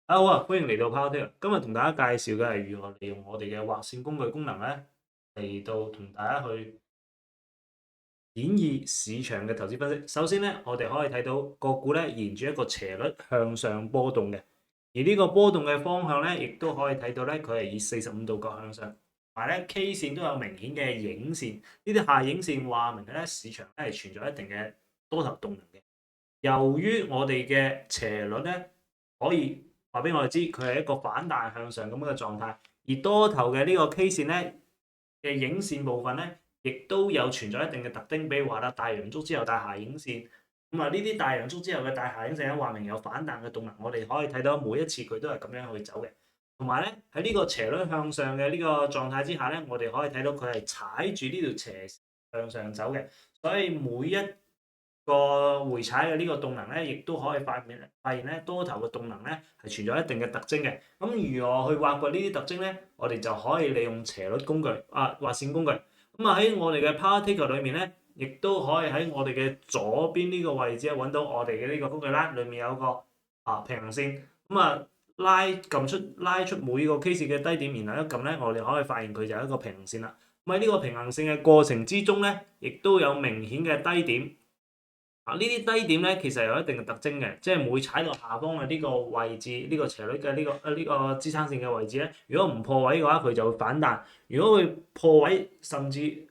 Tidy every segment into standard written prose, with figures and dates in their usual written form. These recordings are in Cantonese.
好啊，歡迎嚟到 PowerTech。今日同大家介紹嘅係如何利用我哋嘅畫線工具功能咧，嚟到同大家去演繹市場嘅投資分析。首先咧，我哋可以睇到個股咧沿住一個斜率向上波動嘅，而呢個波動嘅方向咧，亦都可以睇到咧，佢係以45度角向上，同埋咧 K 線都有明顯嘅影線，呢啲下影線話明咧市場咧係存在一定嘅多頭動能嘅。由於我哋嘅斜率咧可以話俾我哋知，佢係一個反彈向上咁樣嘅狀態，而多頭嘅呢個 K 線咧嘅影線部分咧，亦都有存在一定嘅特徵，比如話啦，大陽燭之後帶下影線，咁啊呢啲大陽燭之後嘅帶下影線咧，話明有反彈嘅動能，我哋可以睇到每一次佢都係咁樣去走嘅。同埋咧喺呢個斜率向上嘅呢個狀態之下咧，我哋可以睇到佢係踩住呢條斜向上走嘅，所以每一個回踩嘅呢個動能咧，亦都可以發現咧多頭嘅動能咧係存在一定嘅特徵嘅。咁如何去挖掘呢啲特徵咧？我哋就可以利用斜率工具畫線工具。咁啊喺我哋嘅 PowerTicker 裏面咧，亦都可以喺我哋嘅左邊呢個位置揾到我哋嘅呢個工具欄，裏面有個平衡線。咁啊拉出每個 K 線嘅低點，然後一撳咧，我哋可以發現佢就係一個平衡線啦。咁喺呢個平衡線嘅過程之中咧，亦都有明顯嘅低點。呢啲低點咧，其實有一定嘅特徵嘅，即係每踩到下方嘅呢個位置，呢、個斜率嘅呢個支撐線嘅位置咧，如果唔破位嘅話，佢就會反彈；如果佢破位，甚至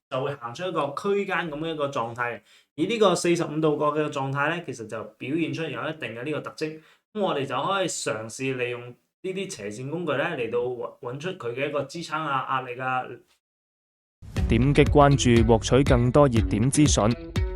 就會行出一個區間咁嘅一個狀態。而呢個45度角嘅狀態咧，其實就表現出有一定嘅呢個特徵。咁我哋就可以嘗試利用呢啲斜線工具咧嚟到揾出佢嘅一個支撐壓力啊。點擊關注獲取更多熱點資訊。